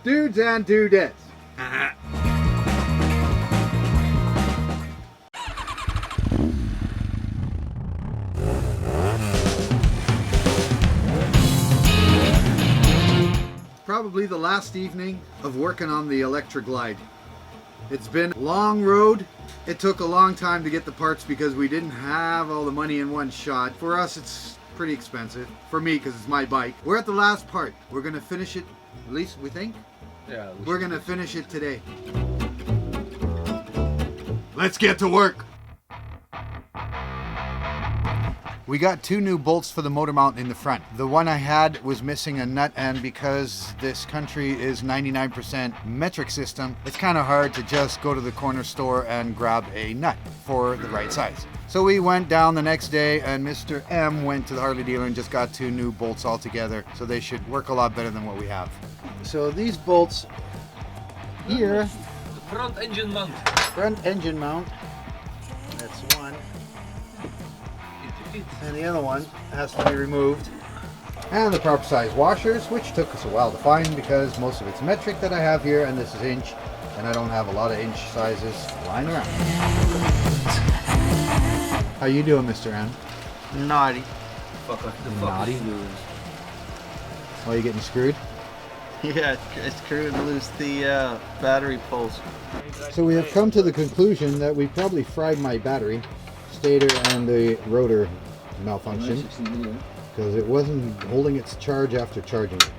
Dudes and dudettes. Probably the last evening of working on the Electra Glide. It's been a long road. It took a long time to get the parts because we didn't have all the money in one shot. For us, it's pretty expensive. For me, because it's my bike. We're at the last part. We're going to finish it, at least we think. Yeah. We're going to finish it today. Let's get to work. We got 2 new bolts for the motor mount in the front. The one I had was missing a nut, and because this country is 99% metric system, it's kind of hard to just go to the corner store and grab a nut for the right size. So we went down the next day, and Mr. M went to the Harley dealer and just got 2 new bolts altogether, so they should work a lot better than what we have. So these bolts here, The front engine mount. front engine mount, that's one. And the other one has to be removed. And the proper size washers, which took us a while to find because most of it's metric that I have here, and this is inch, and I don't have a lot of inch sizes lying around. How you doing, Mr. M? Naughty. Fuck off. The fuck Naughty. is loose. Are you getting screwed? Yeah, I screwed loose the battery pulls. So we have come to the conclusion that we probably fried my battery, stator and the rotor malfunction, because it wasn't holding its charge after charging it.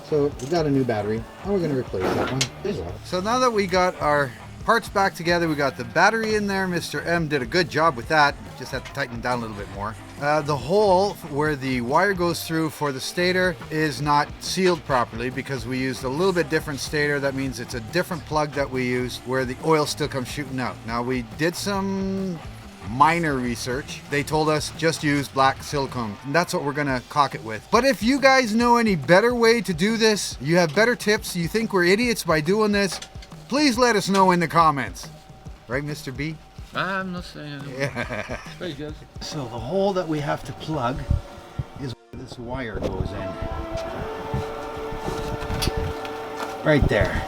So we got a new battery, and we're going to replace that one as well. So now that we got our parts back together, we got the battery in there. Mr. M did a good job with that. Just have to tighten it down a little bit more. The hole where the wire goes through for the stator is not sealed properly because we used a little bit different stator. That means it's a different plug that we used where the oil still comes shooting out. Now we did some minor research. They told us just use black silicone, and that's what we're gonna caulk it with. But if you guys know any better way to do this, you have better tips, you think we're idiots by doing this, please let us know in the comments. Right, Mr. B? I'm not saying. Yeah. Very good. So the hole that we have to plug is where this wire goes in. Right there.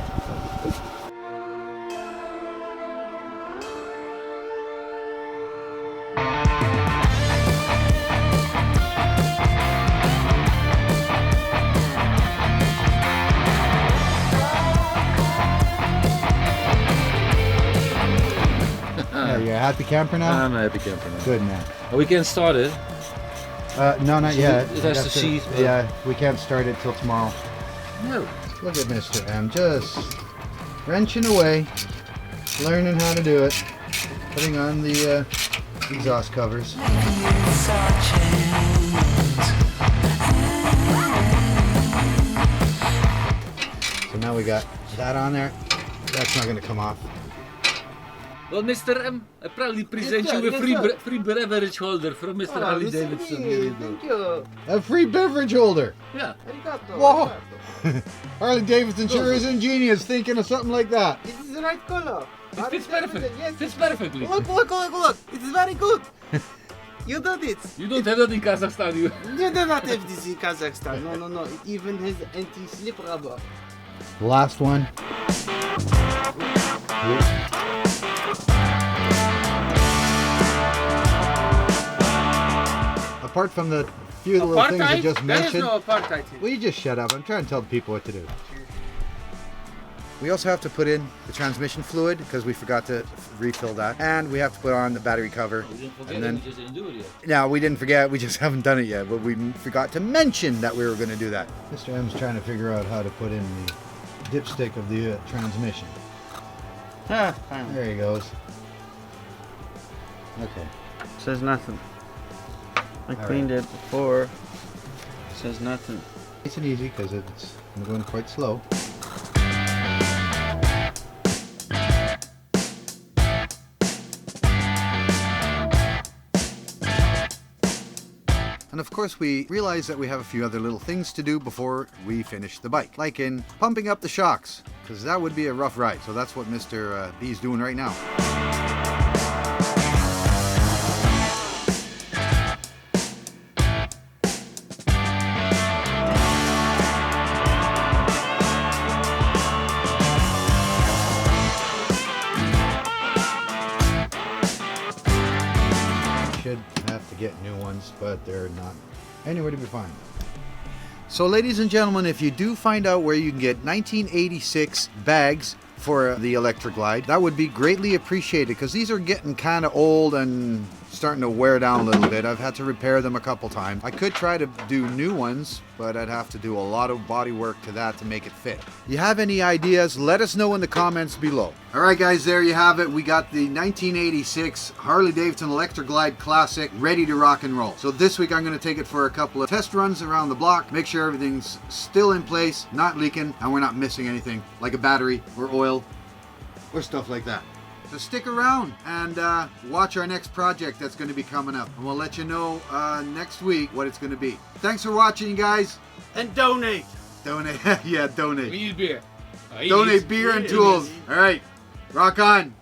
Are you a happy camper now? I'm a happy camper now. Good man. Oh, we can start it. No, not yet. It has to sheath. Yeah, we can't start it till tomorrow. No. Look at Mr. M, just wrenching away, learning how to do it, putting on the exhaust covers. So now we got that on there. That's not going to come off. Well, Mr. M, I proudly present you a free beverage holder from Mr. Harley Davidson. Here you go. Thank you. A free beverage holder. Yeah. Arigato. Whoa. Arigato. Harley Davidson sure is ingenious thinking of something like that. This is the right color. It fits perfect. Yes. Fits perfectly. Look, look, look, look. It's very good. You did it. You don't have that in Kazakhstan, you. You do not have this in Kazakhstan. No, no, no. It even has anti-slip rubber. Last one. Apart from the few little things I just There is mentioned, no apartheid here. will you just shut up? I'm trying to tell people what to do. We also have to put in the transmission fluid because we forgot to refill that, and we have to put on the battery cover. We didn't forget And then- it, we just didn't do it yet. No, we didn't forget. We just haven't done it yet, but we forgot to mention that we were going to do that. Mr. M's trying to figure out how to put in the dipstick of the transmission. Ah, fine. There he goes. Okay. Says nothing. I All cleaned it before. Says nothing. Nice and easy because I'm going quite slow. And of course we realize that we have a few other little things to do before we finish the bike, like in pumping up the shocks, because that would be a rough ride. So that's what Mr. B's doing right now. should have to get new ones, but they're not anywhere to be found. So ladies and gentlemen, if you do find out where you can get 1986 bags for the Electra Glide, that would be greatly appreciated, because these are getting kind of old and starting to wear down a little bit. I've had to repair them a couple times. I could try to do new ones, but I'd have to do a lot of body work to that to make it fit. You have any ideas, let us know in the comments below. Alright guys, there you have it. We got the 1986 Harley Davidson Electra Glide Classic ready to rock and roll. So this week I'm going to take it for a couple of test runs around the block, make sure everything's still in place, not leaking, and we're not missing anything like a battery or oil or stuff like that. So stick around and watch our next project that's going to be coming up, and we'll let you know next week what it's going to be. Thanks for watching, guys. And donate. Donate. Yeah, donate. We need beer. Donate beer and tools. All right, rock on.